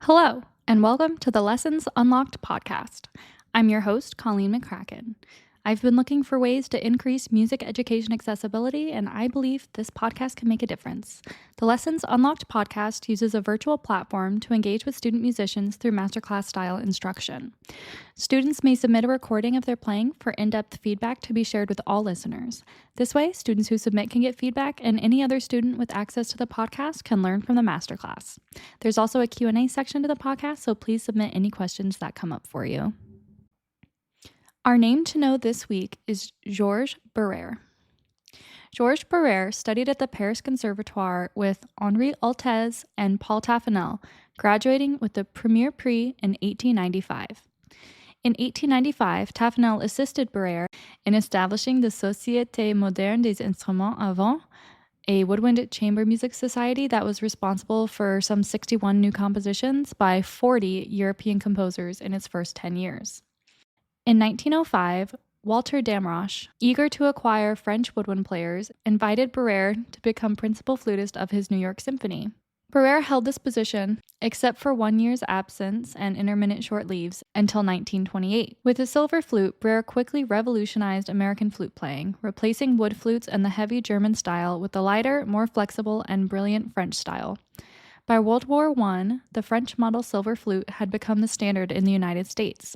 Hello, and welcome to the Lessons Unlocked podcast. I'm your host, Colleen McCracken. I've been looking for ways to increase music education accessibility, and I believe this podcast can make a difference. The Lessons Unlocked podcast uses a virtual platform to engage with student musicians through masterclass-style instruction. Students may submit a recording of their playing for in-depth feedback to be shared with all listeners. This way, students who submit can get feedback, and any other student with access to the podcast can learn from the masterclass. There's also a Q&A section to the podcast, so please submit any questions that come up for you. Our name to know this week is Georges Barrère. Georges Barrère studied at the Paris Conservatoire with Henri Altez and Paul Taffanel, graduating with the Premier Prix in 1895. In 1895, Taffanel assisted Barrère in establishing the Société Moderne des Instruments Avant, a woodwind chamber music society that was responsible for some 61 new compositions by 40 European composers in its first 10 years. In 1905, Walter Damrosch, eager to acquire French woodwind players, invited Barrère to become principal flutist of his New York Symphony. Barrère held this position, except for 1 year's absence and intermittent short leaves, until 1928. With his silver flute, Barrère quickly revolutionized American flute playing, replacing wood flutes and the heavy German style with the lighter, more flexible, and brilliant French style. By World War I, the French model silver flute had become the standard in the United States.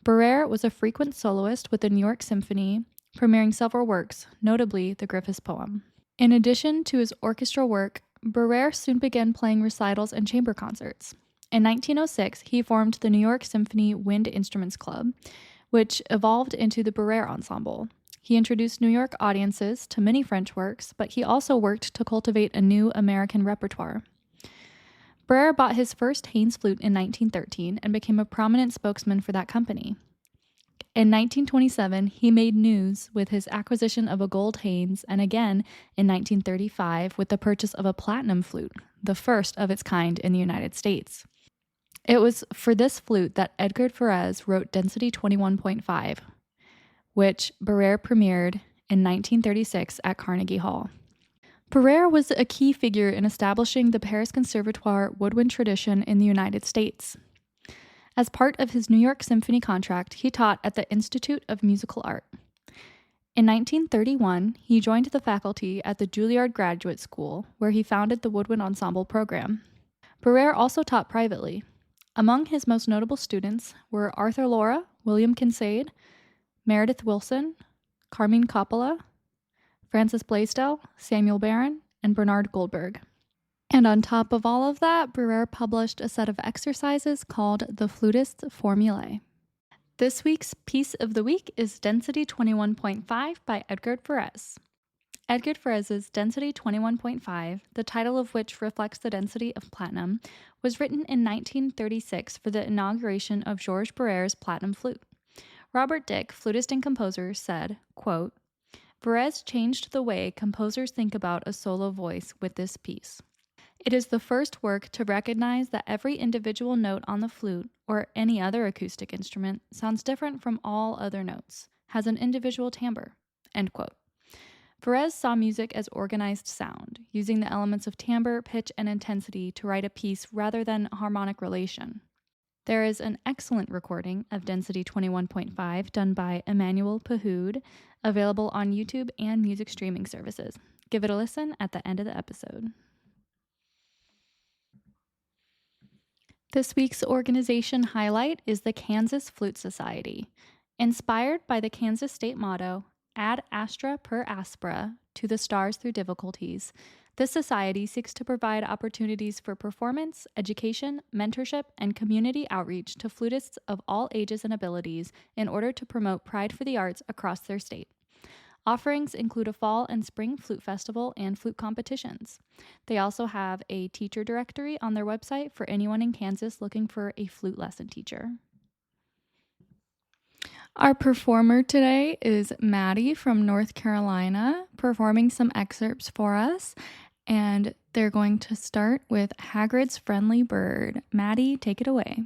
Barrère was a frequent soloist with the New York Symphony, premiering several works, notably the Griffiths poem. In addition to his orchestral work, Barrère soon began playing recitals and chamber concerts. In 1906, he formed the New York Symphony Wind Instruments Club, which evolved into the Barrère Ensemble. He introduced New York audiences to many French works, but he also worked to cultivate a new American repertoire. Barrère bought his first Haynes flute in 1913 and became a prominent spokesman for that company. In 1927, he made news with his acquisition of a gold Haynes, and again in 1935 with the purchase of a platinum flute, the first of its kind in the United States. It was for this flute that Edgar Ferrez wrote Density 21.5, which Barrère premiered in 1936 at Carnegie Hall. Barrère was a key figure in establishing the Paris Conservatoire woodwind tradition in the United States. As part of his New York Symphony contract, he taught at the Institute of Musical Art. In 1931, he joined the faculty at the Juilliard Graduate School, where he founded the Woodwind Ensemble program. Barrère also taught privately. Among his most notable students were Arthur Laura, William Kincaid, Meredith Willson, Carmine Coppola, Francis Blaisdell, Samuel Barron, and Bernard Goldberg. And on top of all of that, Barrère published a set of exercises called the Flutist's Formulae. This week's piece of the week is Density 21.5 by Edgar Ferrez. Edgar Ferrez's Density 21.5, the title of which reflects the density of platinum, was written in 1936 for the inauguration of Georges Barrère's platinum flute. Robert Dick, flutist and composer, said, quote, Ferrez changed the way composers think about a solo voice with this piece. It is the first work to recognize that every individual note on the flute, or any other acoustic instrument, sounds different from all other notes, has an individual timbre. End quote. Ferrez saw music as organized sound, using the elements of timbre, pitch, and intensity to write a piece rather than harmonic relation. There is an excellent recording of Density 21.5 done by Emmanuel Pahoud, available on YouTube and music streaming services. Give it a listen at the end of the episode. This week's organization highlight is the Kansas Flute Society. Inspired by the Kansas state motto, Ad astra per aspera, to the stars through difficulties, this society seeks to provide opportunities for performance, education, mentorship, and community outreach to flutists of all ages and abilities in order to promote pride for the arts across their state. Offerings include a fall and spring flute festival and flute competitions. They also have a teacher directory on their website for anyone in Kansas looking for a flute lesson teacher. Our performer today is Maddie from North Carolina, performing some excerpts for us, and they're going to start with Hagrid's Friendly Bird. Maddie, take it away.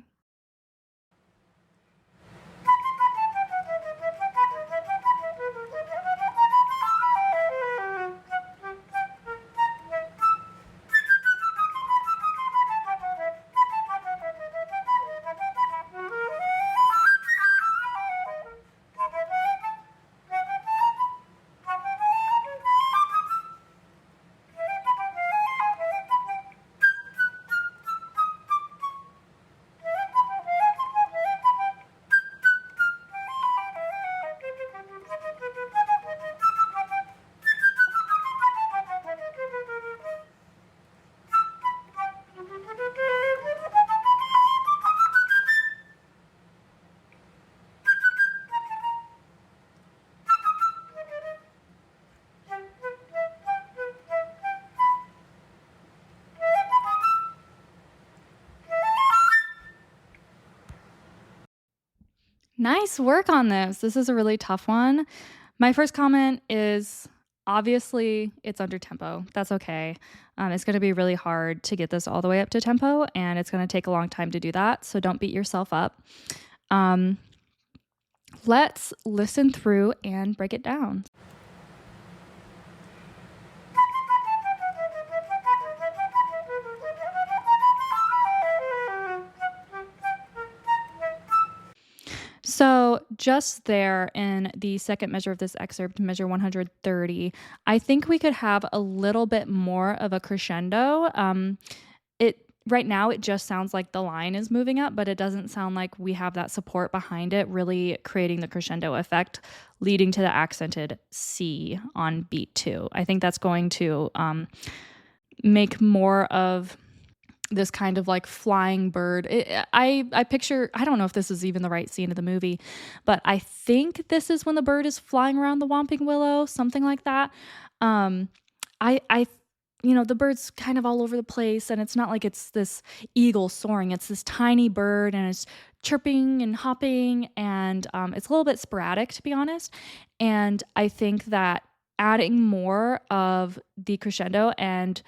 Nice work on this. This is a really tough one. My first comment is obviously it's under tempo. That's okay. It's going to be really hard to get this all the way up to tempo, and it's going to take a long time to do that. So don't beat yourself up. Let's listen through and break it down. So just there in the second measure of this excerpt, measure 130, I think we could have a little bit more of a crescendo. Right now it just sounds like the line is moving up, but it doesn't sound like we have that support behind it, really creating the crescendo effect, leading to the accented C on beat 2. I think that's going to make more of this kind of like flying bird. I picture, I don't know if this is even the right scene of the movie, but I think this is when the bird is flying around the Whomping Willow, something like that. The bird's kind of all over the place, and it's not like it's this eagle soaring. It's this tiny bird, and it's chirping and hopping, and it's a little bit sporadic, to be honest. And I think that adding more of the crescendo and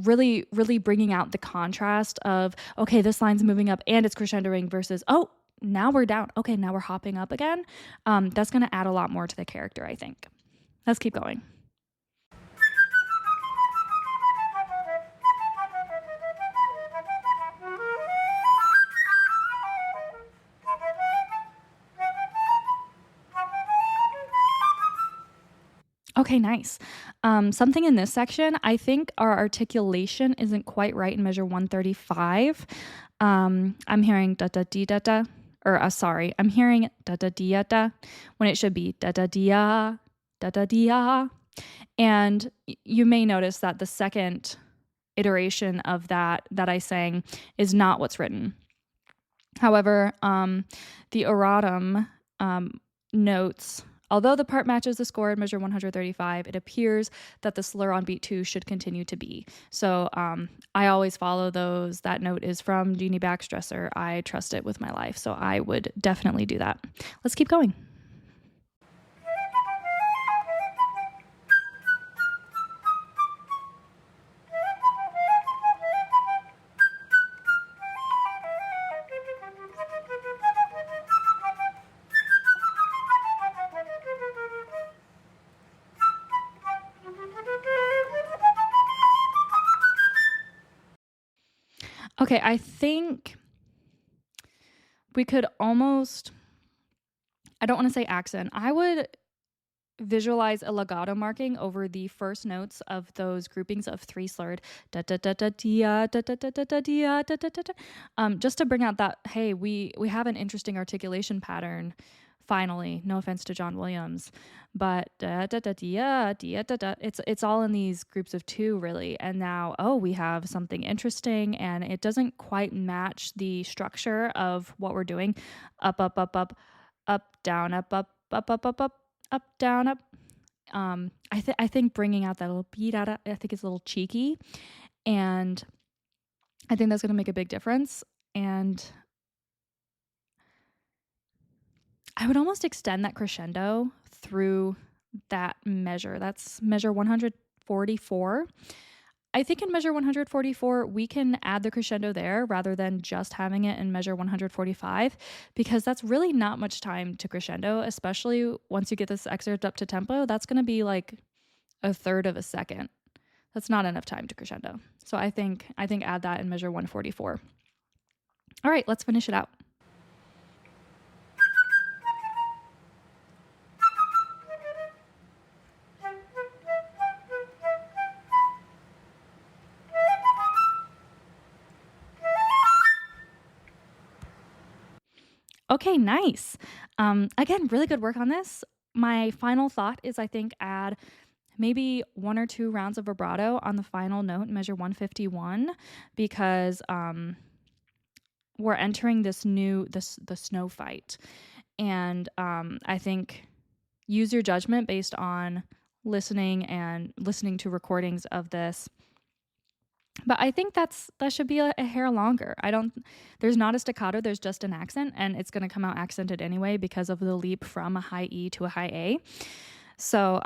really, really bringing out the contrast of, okay, this line's moving up and it's crescendoing versus, oh, now we're down. Okay, now we're hopping up again. That's going to add a lot more to the character, I think. Let's keep going. Okay, nice. Something in this section, I think our articulation isn't quite right in measure 135. I'm hearing da da dee da da, I'm hearing da da dee da when it should be da da dee da da dee. And you may notice that the second iteration of that I sang is not what's written. However, the erratum notes, although the part matches the score in measure 135, it appears that the slur on beat 2 should continue to be. So I always follow those. That note is from Jeannie Baxdresser. I trust it with my life, so I would definitely do that. Let's keep going. Okay, I think we could almost, I don't want to say accent, I would visualize a legato marking over the first notes of those groupings of 3 slurred da da da da da da da da da da da da da da, just to bring out that, hey, we have an interesting articulation pattern. Finally, no offense to John Williams, but da da da da da da da. It's all in these groups of 2, really. And now, we have something interesting, and it doesn't quite match the structure of what we're doing. Up, up, up, up, up, down, up, up, up, up, up, up, up, down, up. I think bringing out that little beat out, I think it's a little cheeky, and I think that's going to make a big difference. And I would almost extend that crescendo through that measure. That's measure 144. I think in measure 144, we can add the crescendo there rather than just having it in measure 145, because that's really not much time to crescendo, especially once you get this excerpt up to tempo. That's going to be like a third of a second. That's not enough time to crescendo. So I think add that in measure 144. All right, let's finish it out. Okay, nice. Again, really good work on this. My final thought is, I think, add maybe 1 or 2 rounds of vibrato on the final note, measure 151, because we're entering the snow fight. And I think use your judgment based on listening to recordings of this. But I think that should be a hair longer. There's not a staccato, there's just an accent, and it's going to come out accented anyway because of the leap from a high E to a high A. So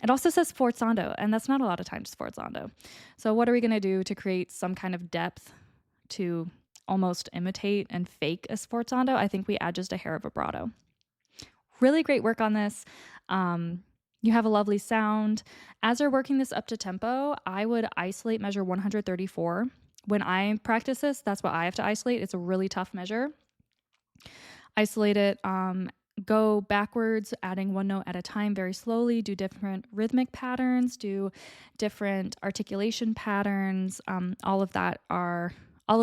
it also says sforzando, and that's not a lot of times sforzando. So what are we going to do to create some kind of depth to almost imitate and fake a sforzando? I think we add just a hair of vibrato. Really great work on this. You have a lovely sound. As you're working this up to tempo, I would isolate measure 134. When I practice this, that's what I have to isolate. It's a really tough measure. Isolate it, go backwards, adding one note at a time very slowly, do different rhythmic patterns, do different articulation patterns. All of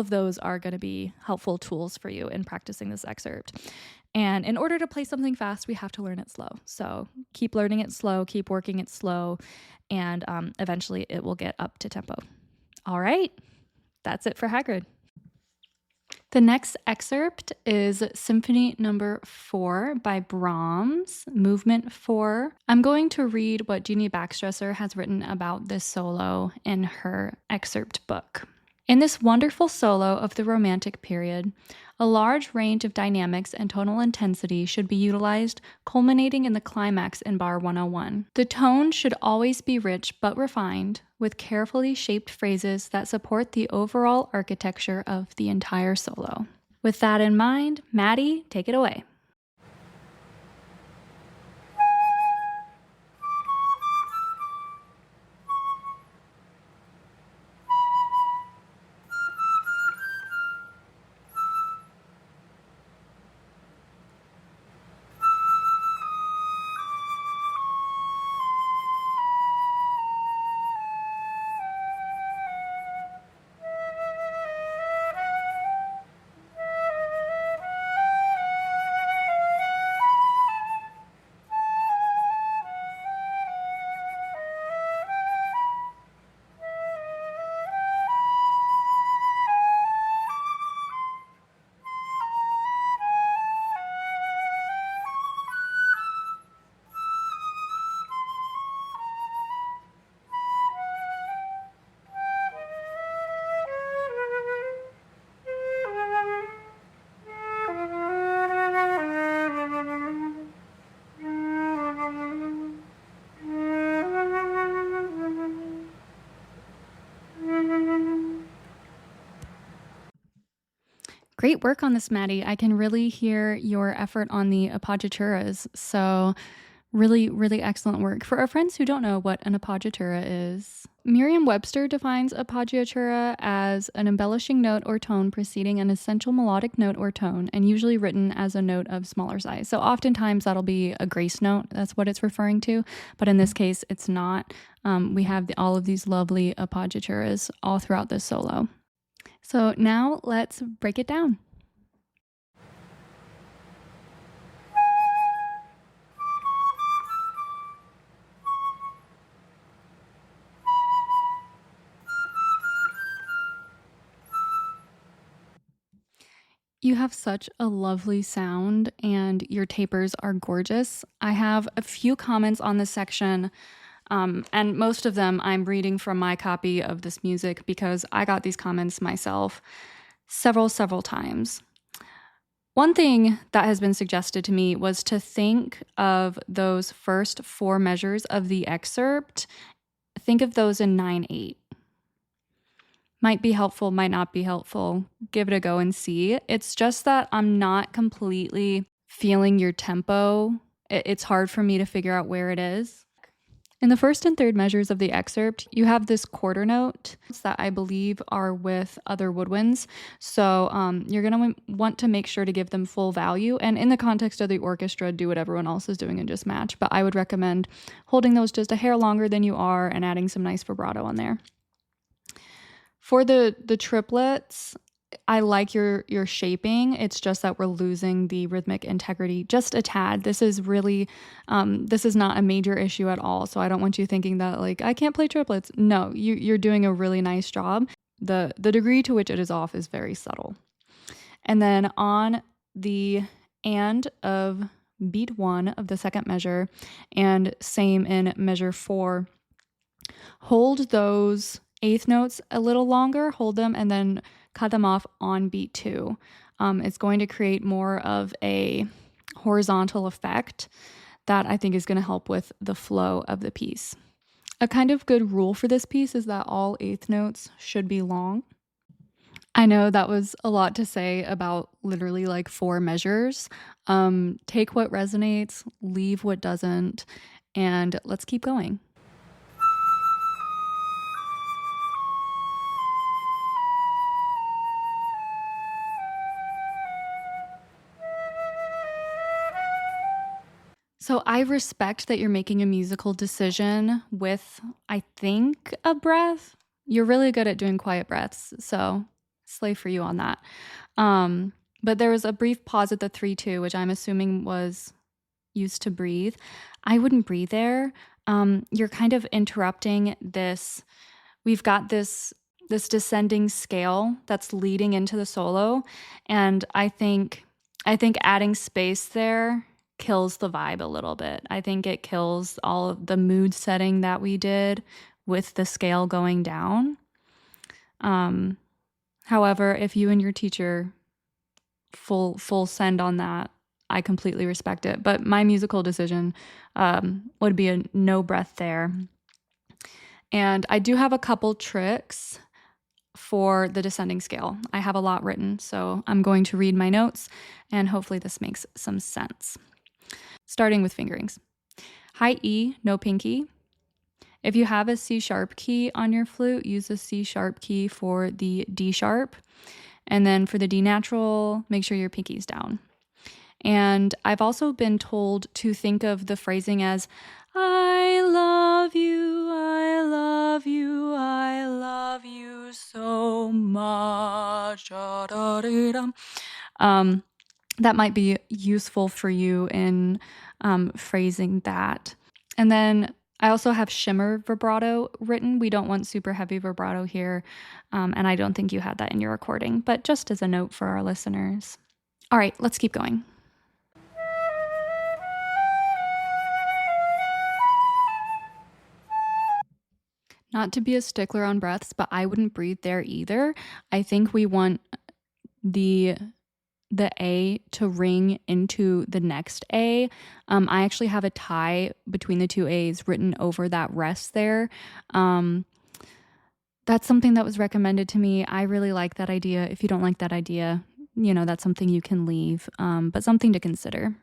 those are going to be helpful tools for you in practicing this excerpt. And in order to play something fast, we have to learn it slow. So keep learning it slow, keep working it slow, and eventually it will get up to tempo. All right, that's it for Hagrid. The next excerpt is Symphony Number 4 by Brahms, Movement 4. I'm going to read what Jeannie Baxtresser has written about this solo in her excerpt book. In this wonderful solo of the Romantic period, a large range of dynamics and tonal intensity should be utilized, culminating in the climax in Bar 101. The tone should always be rich but refined, with carefully shaped phrases that support the overall architecture of the entire solo. With that in mind, Maddie, take it away. Great work on this, Maddie. I can really hear your effort on the appoggiaturas. So really, really excellent work. For our friends who don't know what an appoggiatura is, Merriam-Webster defines appoggiatura as an embellishing note or tone preceding an essential melodic note or tone, and usually written as a note of smaller size. So oftentimes that'll be a grace note. That's what it's referring to. But in this case, it's not. We have all of these lovely appoggiaturas all throughout this solo. So now let's break it down. You have such a lovely sound and your tapers are gorgeous. I have a few comments on this section, and most of them I'm reading from my copy of this music because I got these comments myself several times. One thing that has been suggested to me was to think of those first 4 measures of the excerpt. Think of those in 9/8. Might be helpful, might not be helpful. Give it a go and see. It's just that I'm not completely feeling your tempo. It's hard for me to figure out where it is. In the first and third measures of the excerpt, you have this quarter note that I believe are with other woodwinds. So you're going to want to make sure to give them full value. And in the context of the orchestra, do what everyone else is doing and just match. But I would recommend holding those just a hair longer than you are and adding some nice vibrato on there. For the triplets, I like your shaping. It's just that we're losing the rhythmic integrity just a tad. This is really, this is not a major issue at all. So I don't want you thinking that like, I can't play triplets. No, you're doing a really nice job. The degree to which it is off is very subtle. And then on the and of beat 1 of the second measure, and same in measure 4, hold those eighth notes a little longer, hold them, and then cut them off on beat 2. It's going to create more of a horizontal effect that I think is going to help with the flow of the piece. A kind of good rule for this piece is that all eighth notes should be long. I know that was a lot to say about literally like 4 measures. Take what resonates, leave what doesn't, and let's keep going. So I respect that you're making a musical decision with, I think, a breath. You're really good at doing quiet breaths, so slay for you on that. But there was a brief pause at the 3-2, which I'm assuming was used to breathe. I wouldn't breathe there. You're kind of interrupting this. We've got this descending scale that's leading into the solo, and I think adding space there kills the vibe a little bit. I think it kills all of the mood setting that we did with the scale going down. However, if you and your teacher full send on that, I completely respect it. But my musical decision would be a no breath there. And I do have a couple tricks for the descending scale. I have a lot written, so I'm going to read my notes, and hopefully this makes some sense. Starting with fingerings. High E, no pinky. If you have a C sharp key on your flute, use the C sharp key for the D sharp. And then for the D natural, make sure your pinky's down. And I've also been told to think of the phrasing as, I love you, I love you, I love you so much. That might be useful for you in phrasing that. And then I also have shimmer vibrato written. We don't want super heavy vibrato here, and I don't think you had that in your recording, but just as a note for our listeners. All right, let's keep going. Not to be a stickler on breaths, but I wouldn't breathe there either. I think we want the A to ring into the next A. I actually have a tie between the 2 A's written over that rest there. That's something that was recommended to me. I really like that idea. If you don't like that idea, that's something you can leave, but something to consider.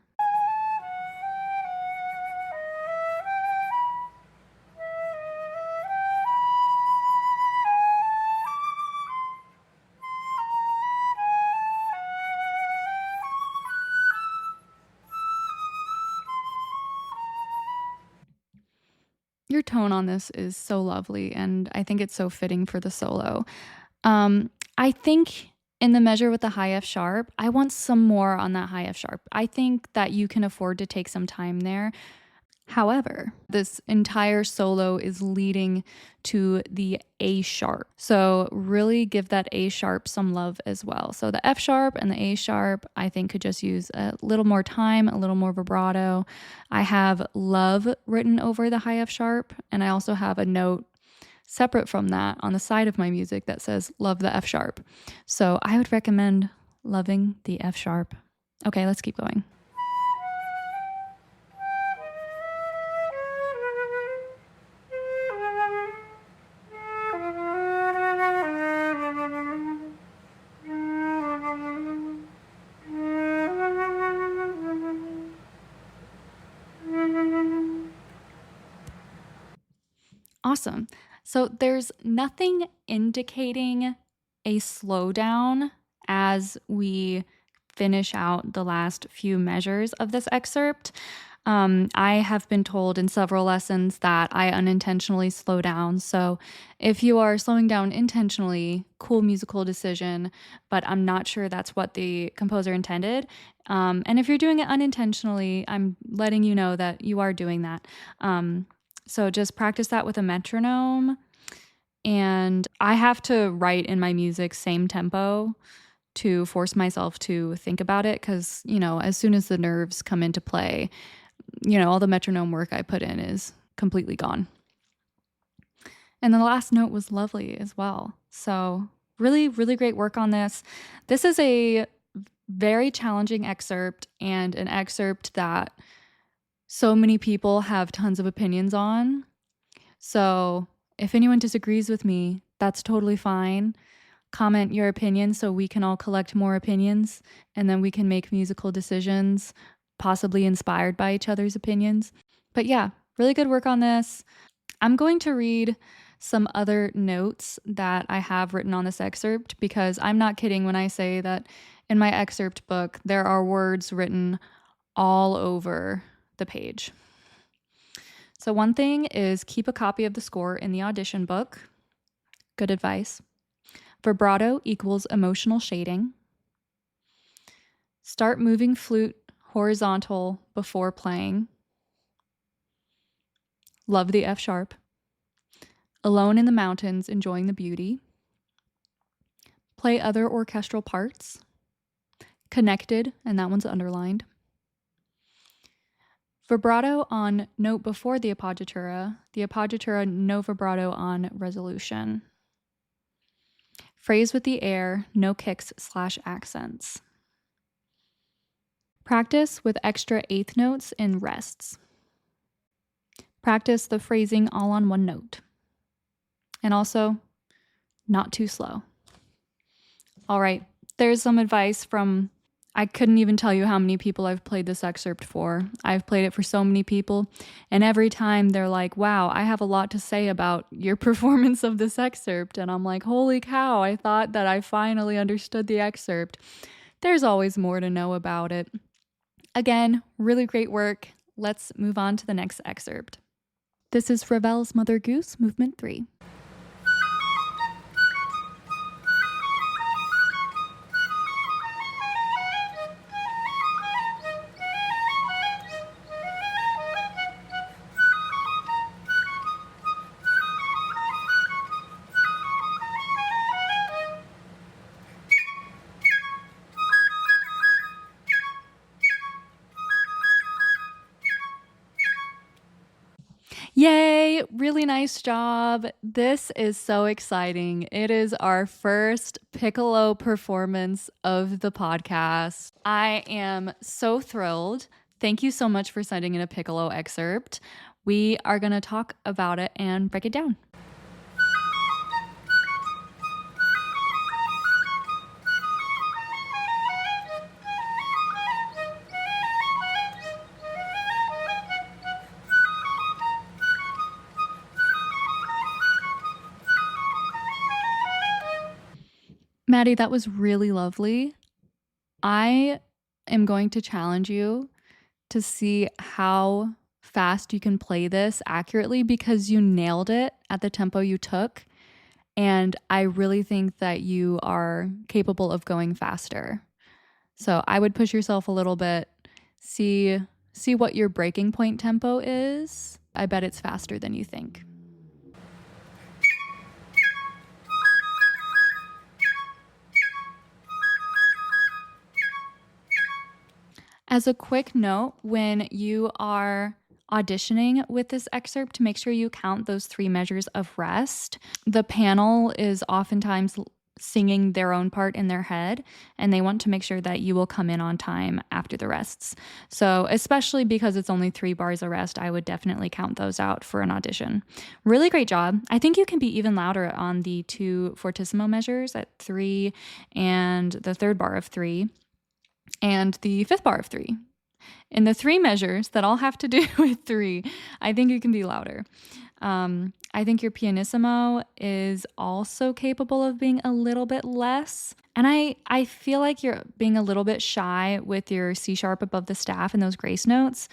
Your tone on this is so lovely, and I think it's so fitting for the solo. I think in the measure with the high F sharp, I want some more on that high F sharp. I think that you can afford to take some time there. However, this entire solo is leading to the A sharp. So really give that A sharp some love as well. So the F sharp and the A sharp, I think could just use a little more time, a little more vibrato. I have love written over the high F sharp, and I also have a note separate from that on the side of my music that says love the F sharp. So I would recommend loving the F sharp. Okay, let's keep going. Awesome. So there's nothing indicating a slowdown as we finish out the last few measures of this excerpt. I have been told in several lessons that I unintentionally slow down. So if you are slowing down intentionally, cool musical decision, but I'm not sure that's what the composer intended. And if you're doing it unintentionally, I'm letting you know that you are doing that. So just practice that with a metronome. And I have to write in my music same tempo to force myself to think about it because, as soon as the nerves come into play, all the metronome work I put in is completely gone. And the last note was lovely as well. So really, really great work on this. This is a very challenging excerpt, and an excerpt that so many people have tons of opinions on. So if anyone disagrees with me, that's totally fine. Comment your opinion so we can all collect more opinions, and then we can make musical decisions, possibly inspired by each other's opinions. But yeah, really good work on this. I'm going to read some other notes that I have written on this excerpt, because I'm not kidding when I say that in my excerpt book, there are words written all over the page. So one thing is keep a copy of the score in the audition book. Good advice. Vibrato equals emotional shading. Start moving flute horizontal before playing. Love the F sharp. Alone in the mountains, enjoying the beauty. Play other orchestral parts. Connected, and that one's underlined. Vibrato on note before the appoggiatura no vibrato on resolution. Phrase with the air, no kicks/accents. Practice with extra eighth notes in rests. Practice the phrasing all on one note. And also, not too slow. All right, there's some advice from, I couldn't even tell you how many people I've played this excerpt for. I've played it for so many people, and every time they're like, wow, I have a lot to say about your performance of this excerpt. And I'm like, holy cow, I thought that I finally understood the excerpt. There's always more to know about it. Again, really great work. Let's move on to the next excerpt. This is Ravel's Mother Goose, Movement 3. Yay! Really nice job. This is so exciting. It is our first piccolo performance of the podcast. I am so thrilled. Thank you so much for sending in a piccolo excerpt. We are going to talk about it and break it down. Maddie, that was really lovely. I am going to challenge you to see how fast you can play this accurately, because you nailed it at the tempo you took. And I really think that you are capable of going faster. So I would push yourself a little bit, see what your breaking point tempo is. I bet it's faster than you think. As a quick note, when you are auditioning with this excerpt, to make sure you count those 3 measures of rest. The panel is oftentimes singing their own part in their head, and they want to make sure that you will come in on time after the rests. So especially because it's only 3 bars of rest, I would definitely count those out for an audition. Really great job. I think you can be even louder on the 2 fortissimo measures at 3 and the 3rd bar of 3 and the 5th bar of 3. In the 3 measures that all have to do with 3, I think you can be louder. I think your pianissimo is also capable of being a little bit less. And I feel like you're being a little bit shy with your C sharp above the staff and those grace notes.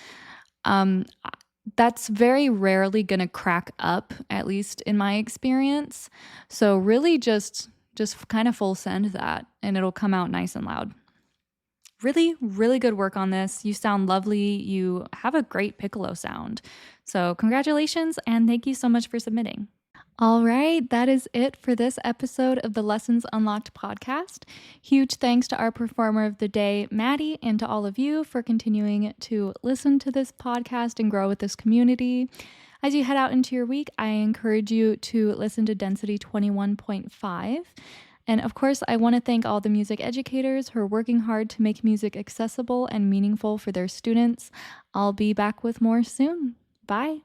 That's very rarely going to crack up, at least in my experience. So really just kind of full send that, and it'll come out nice and loud. Really, really good work on this. You sound lovely. You have a great piccolo sound. So congratulations, and thank you so much for submitting. All right, that is it for this episode of the Lessons Unlocked podcast. Huge thanks to our performer of the day, Maddie, and to all of you for continuing to listen to this podcast and grow with this community. As you head out into your week, I encourage you to listen to Density 21.5. And of course, I want to thank all the music educators who are working hard to make music accessible and meaningful for their students. I'll be back with more soon. Bye.